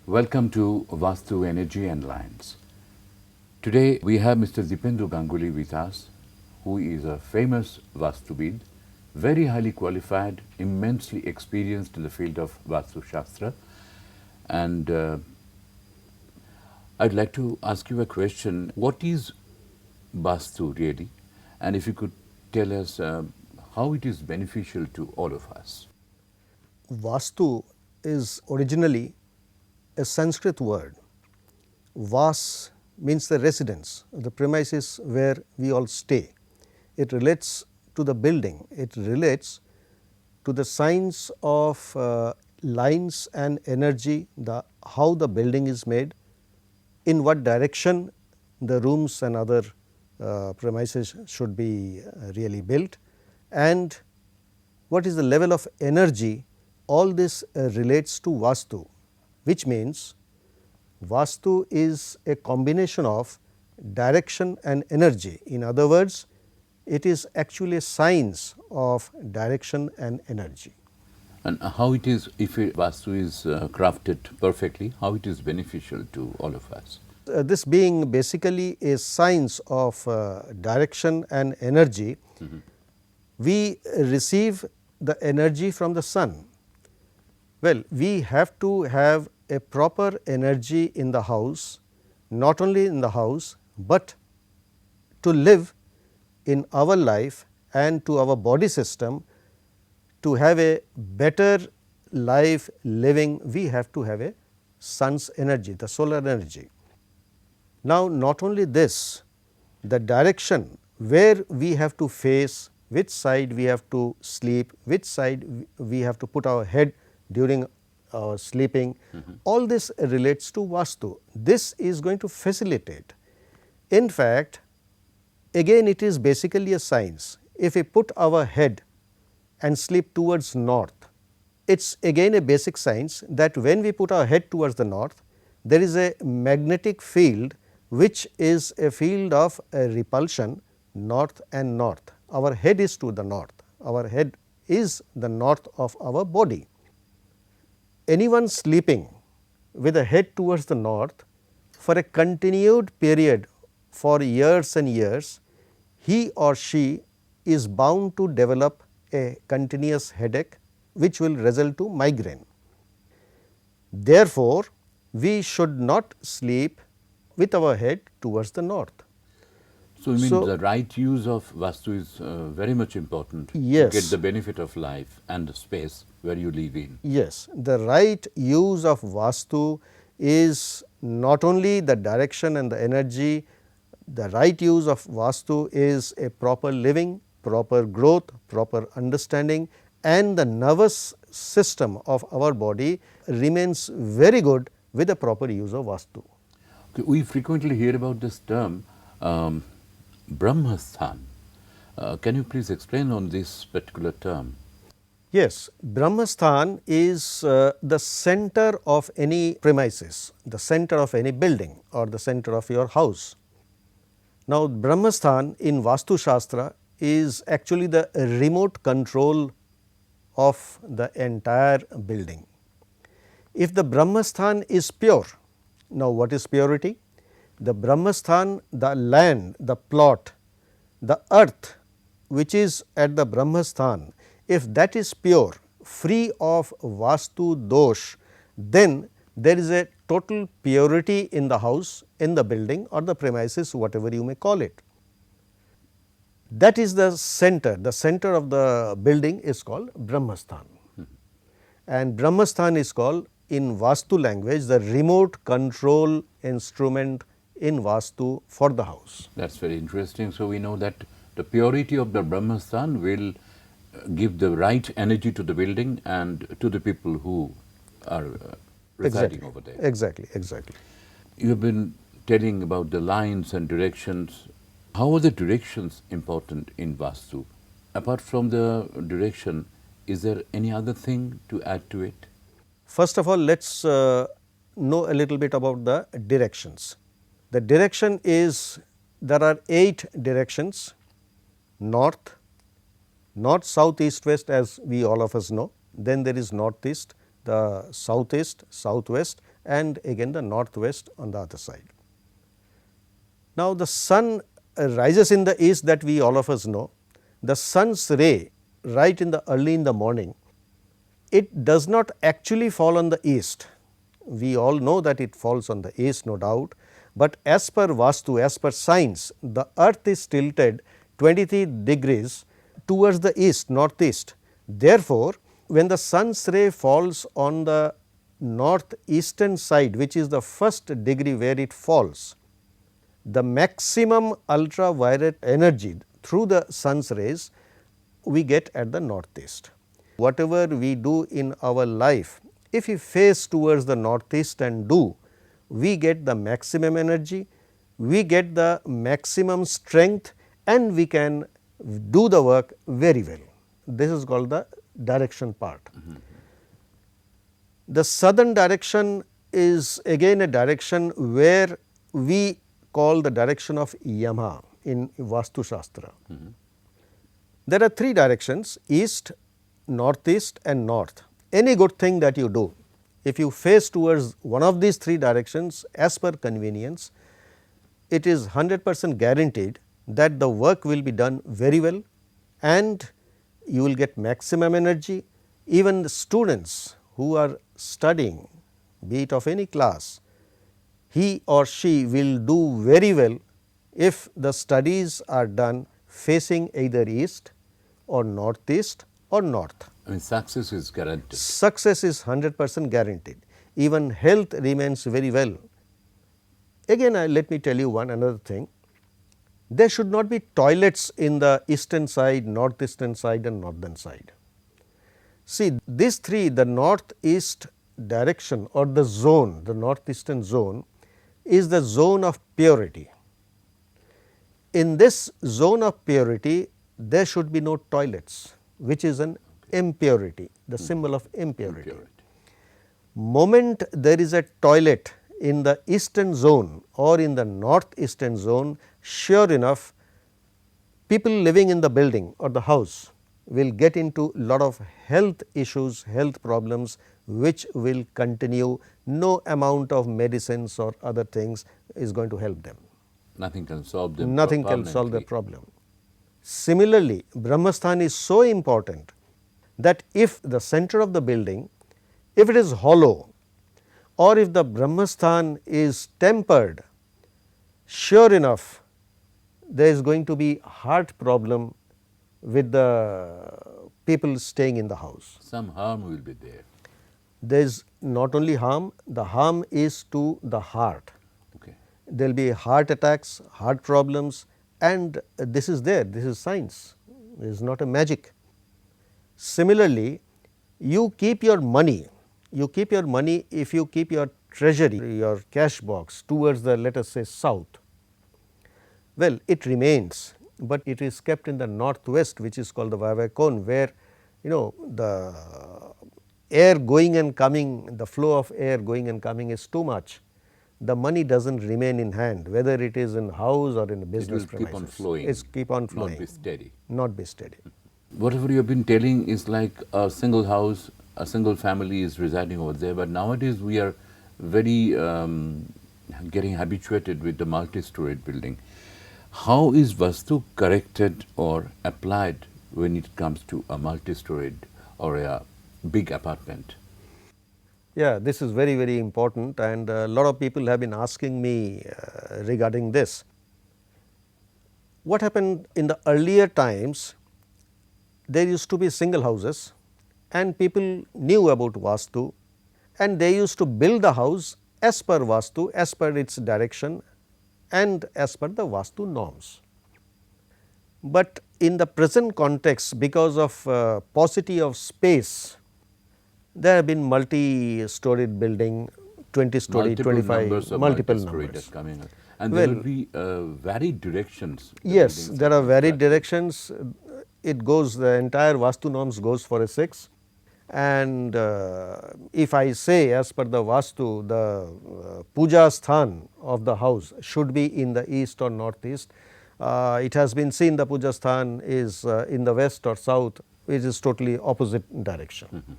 Welcome to Vastu Energy and Lines. Today we have Mr. Dipendu Ganguly with us, who is a famous Vastuvid, very highly qualified, immensely experienced in the field of Vastu Shastra. And I'd like to ask you a question. What is Vastu really? And if you could tell us how it is beneficial to all of us. Vastu is originally a Sanskrit word. Vas means the residence, the premises where we all stay. It relates to the building, it relates to the science of lines and energy, how the building is made, in what direction the rooms and other premises should be really built, and what is the level of energy. All this relates to Vastu, which means Vastu is a combination of direction and energy. In other words, it is actually a science of direction and energy. And how it is, if Vastu is crafted perfectly, how it is beneficial to all of us? This being basically a science of direction and energy, we receive the energy from the sun. Well, we have to have a proper energy in the house, not only in the house, but to live in our life and to our body system. To have a better life living, we have to have a sun's energy, the solar energy. Now, not only this, the direction where we have to face, which side we have to sleep, which side we have to put our head during our sleeping, all this relates to Vastu. This is going to facilitate. In fact, again it is basically a science. If we put our head and sleep towards north, it is again a basic science that when we put our head towards the north, there is a magnetic field which is a field of repulsion north and north. Our head is to the north, our head is the north of our body. Anyone sleeping with a head towards the north for a continued period for years and years, he or she is bound to develop a continuous headache which will result to migraine. Therefore, we should not sleep with our head towards the north. So, you mean the right use of Vastu is very much important Yes. to get the benefit of life and the space where you live in. Yes, the right use of Vastu is not only the direction and the energy, the right use of Vastu is a proper living, proper growth, proper understanding, and the nervous system of our body remains very good with the proper use of Vastu. Okay, we frequently hear about this term Brahmasthan. Can you please explain on this particular term? Yes, Brahmasthan is the center of any premises, the center of any building or the center of your house. Now, Brahmasthan in Vastu Shastra is actually the remote control of the entire building. If the Brahmasthan is pure, now what is purity? The Brahmasthan, the land, the plot, the earth which is at the Brahmasthan, if that is pure, free of Vastu dosh, then there is a total purity in the house, in the building or the premises, whatever you may call it. That is the center of the building is called Brahmasthan. And Brahmasthan is called in Vastu language the remote control instrument in Vastu for the house. That's very interesting. So, we know that the purity of the Brahmasthan will give the right energy to the building and to the people who are residing over there. Exactly. You have been telling about the lines and directions. How are the directions important in Vastu? Apart from the direction, is there any other thing to add to it? First of all, let us know a little bit about the directions. The direction is, there are 8 directions: north, south, east, west, as we all of us know. Then there is northeast, the southeast, southwest, and again the northwest on the other side. Now, the sun rises in the east, that we all of us know. The sun's ray right in the early in the morning, it does not actually fall on the east. We all know that it falls on the east, no doubt, but as per Vastu, as per science, the earth is tilted 23 degrees towards the east, northeast. Therefore, when the sun's ray falls on the northeastern side, which is the first degree where it falls, the maximum ultraviolet energy through the sun's rays we get at the northeast. Whatever we do in our life, if we face towards the northeast and do, we get the maximum energy, we get the maximum strength, and we can do the work very well. This is called the direction part. The southern direction is again a direction where we call the direction of Yama in Vastu Shastra. There are three directions: east, northeast and north. Any good thing that you do, if you face towards one of these three directions as per convenience, it is 100% guaranteed that the work will be done very well and you will get maximum energy. Even the students who are studying, be it of any class, he or she will do very well if the studies are done facing either east or northeast or north. I mean, success is guaranteed. Success is 100% guaranteed. Even health remains very well. Again, let me tell you another thing. There should not be toilets in the eastern side, northeastern side and northern side. See, these three, the northeast direction or the zone, the northeastern zone is the zone of purity. In this zone of purity, there should be no toilets, which is an impurity, the symbol of impurity. Moment there is a toilet in the eastern zone or in the northeastern zone, sure enough people living in the building or the house will get into lot of health issues, health problems, which will continue. No amount of medicines or other things is going to help them. Nothing can solve them. Nothing can solve the problem. Similarly, Brahmasthan is so important that if the center of the building, if it is hollow or if the Brahmasthan is tempered, sure enough there is going to be heart problem with the people staying in the house. Some harm will be there. There is not only harm, the harm is to the heart. Okay. There will be heart attacks, heart problems, and this is there, this is science, it is not a magic. Similarly, you keep your money, if you keep your treasury, your cash box towards the, let us say, south, well, it remains, but it is kept in the northwest, which is called the Vavai cone, where the air going and coming, the flow of air going and coming is too much. The money does not remain in hand, whether it is in house or in a business premises. Keep on flowing. It's keep on flowing. Not be steady. Not be steady. Whatever you have been telling is like a single house, a single family is residing over there, but nowadays we are very getting habituated with the multi-storied building. How is Vastu corrected or applied when it comes to a multi-storied or a big apartment? Yeah, this is very, very important, and a lot of people have been asking me regarding this. What happened in the earlier times, there used to be single houses and people knew about Vastu and they used to build the house as per Vastu, as per its direction and as per the Vastu norms. But in the present context, because of paucity of space, there have been multi-storied building, 20-story, 25, multiple numbers. Coming up. And there will be varied directions. Yes, there are varied directions. It goes, the entire Vastu norms goes for a 6. And if I say as per the Vastu, the puja sthan of the house should be in the east or northeast. It has been seen the puja sthan is in the west or south, which is totally opposite direction.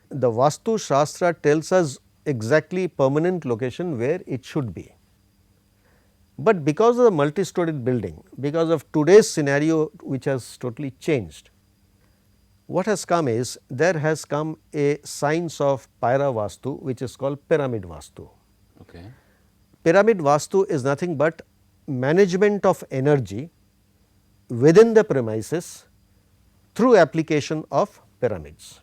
The Vastu Shastra tells us exactly permanent location where it should be. But because of the multi-storied building, because of today's scenario which has totally changed, what has come is there has come a science of Paira Vastu which is called Pyramid Vastu. Okay. Pyramid Vastu is nothing but management of energy within the premises through application of pyramids.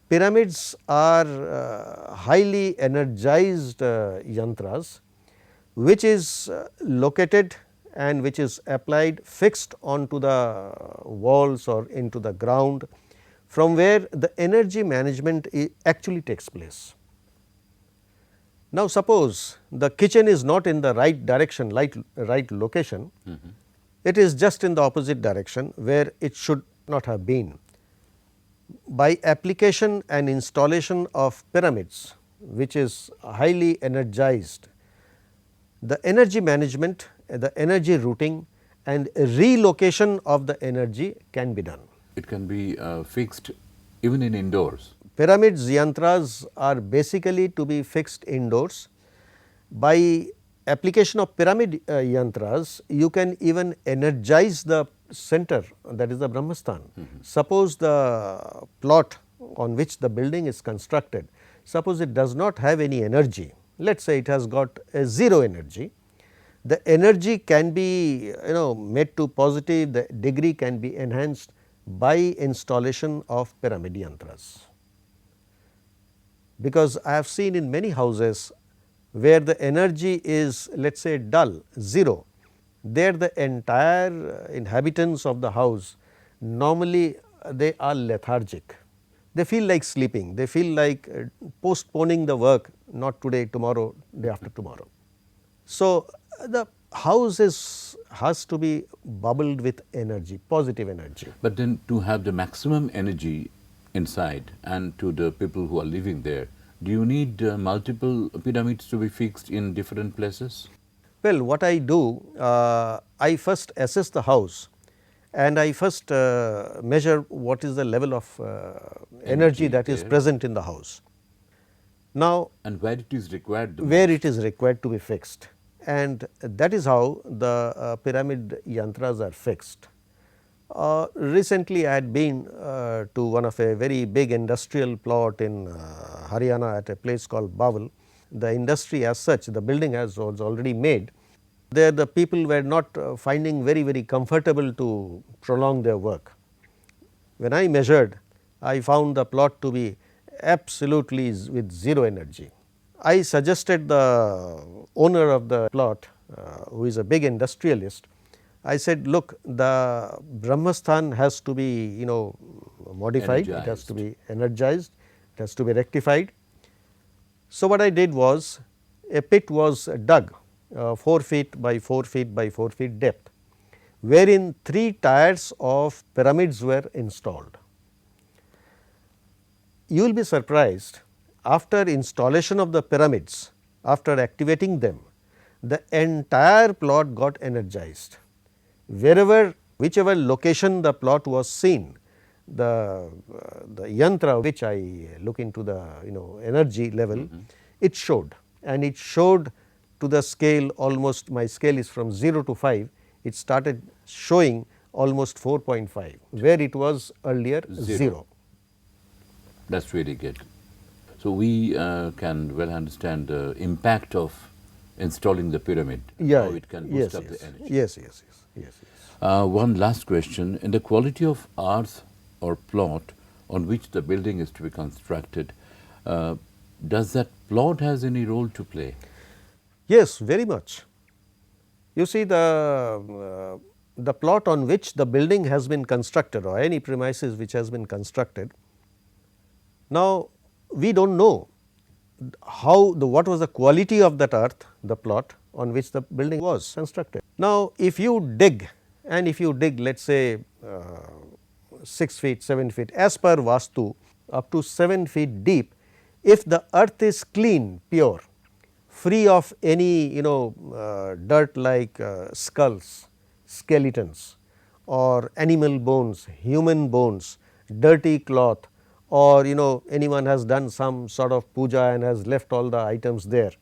Pyramids are highly energized yantras which is located and which is applied fixed onto the walls or into the ground, from where the energy management actually takes place. Now, suppose the kitchen is not in the right direction, right location, it is just in the opposite direction where it should not have been. By application and installation of pyramids which is highly energized, the energy management, the energy routing and relocation of the energy can be done. It can be fixed even in indoors. Pyramids yantras are basically to be fixed indoors. By application of pyramid yantras, you can even energize the center, that is the Brahmasthan. Suppose the plot on which the building is constructed, suppose it does not have any energy, let us say it has got a zero energy, the energy can be made to positive, the degree can be enhanced by installation of pyramid yantras. Because I have seen in many houses where the energy is, let us say, dull, zero, there the entire inhabitants of the house normally they are lethargic, they feel like sleeping, they feel like postponing the work, not today, tomorrow, day after tomorrow. So, the house has to be bubbled with energy, positive energy. But then to have the maximum energy inside and to the people who are living there, do you need multiple pyramids to be fixed in different places? Well, what I do, I first assess the house and I first measure what is the level of energy that is present in the house. Now, and where it is required the where most. it is required to be fixed, and that is how the pyramid yantras are fixed. Recently I had been to one of a very big industrial plot in Haryana at a place called Bawal. The industry as such, the building was already made. There the people were not finding very comfortable to prolong their work. When I measured, I found the plot to be absolutely with zero energy. I suggested the owner of the plot, who is a big industrialist, I said, look, the Brahmasthan has to be modified, it has to be energized, it has to be rectified. So, what I did was a pit was dug 4 feet by 4 feet by 4 feet depth, wherein 3 tiers of pyramids were installed. You will be surprised, after installation of the pyramids, after activating them, the entire plot got energized. Wherever, whichever location the plot was seen, the yantra which I look into the energy level, it showed, and it showed to the scale almost, my scale is from 0 to 5, it started showing almost 4.5, where it was earlier 0. That is really good. So, we can well understand the impact of installing the pyramid, how it can boost up the energy. Yes. One last question, in the quality of earth or plot on which the building is to be constructed, does that plot has any role to play? Yes, very much. You see, the plot on which the building has been constructed or any premises which has been constructed, now we do not know what was the quality of that earth, the plot on which the building was constructed. Now, if you dig and if you dig, let us say 6 feet, 7 feet, as per Vastu up to 7 feet deep, if the earth is clean, pure, free of any dirt like skulls, skeletons or animal bones, human bones, dirty cloth or anyone has done some sort of puja and has left all the items there.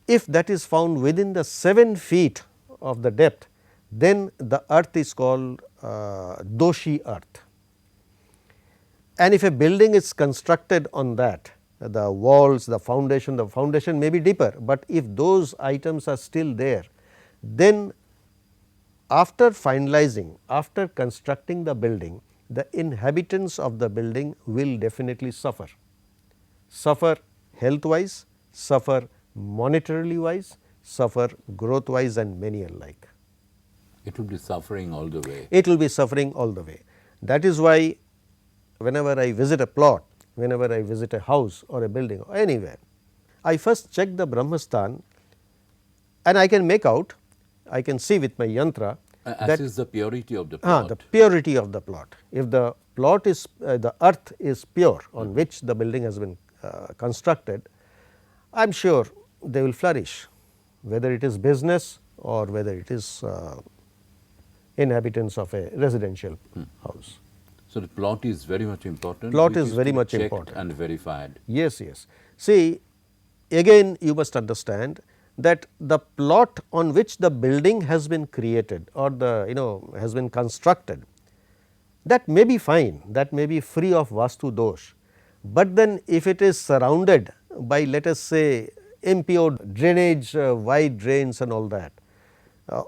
If that is found within the 7 feet of the depth, then the earth is called doshi earth. And if a building is constructed on that, the walls, the foundation may be deeper, but if those items are still there, then after finalizing, after constructing the building, the inhabitants of the building will definitely suffer health wise, suffer monetarily wise, suffer growth wise, and many alike. It will be suffering all the way. It will be suffering all the way. That is why whenever I visit a plot, whenever I visit a house or a building or anywhere, I first check the Brahmastan, and I can make out, I can see with my yantra As is the purity of the plot. the purity of the plot. If the plot is the earth is pure on which the building has been constructed, I am sure they will flourish, whether it is business or whether it is inhabitants of a residential house. So, the plot is very much important. Plot which is to very be much checked important. and verified. Yes, yes. See, again you must understand that the plot on which the building has been created or the has been constructed, that may be fine, that may be free of Vastu dosh, but then if it is surrounded by, let us say, impure drainage, wide drains and all that,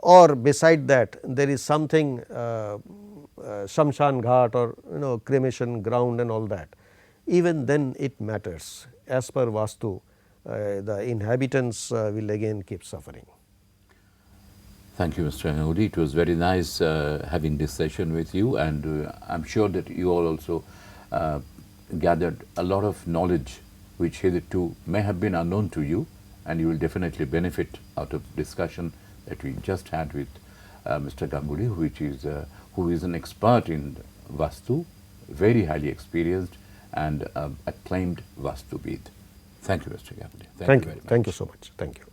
or beside that there is something Shamshan Ghat or cremation ground and all that, even then it matters. As per Vastu, the inhabitants will again keep suffering. Thank you, Mr. Ganguly. It was very nice having this session with you, and I am sure that you all also gathered a lot of knowledge which hitherto may have been unknown to you, and you will definitely benefit out of discussion that we just had with Mr. Ganguly, who is an expert in Vastu, very highly experienced and acclaimed Vastubid. Thank you, Mr. Ganguly. Thank you. Very much. Thank you so much. Thank you.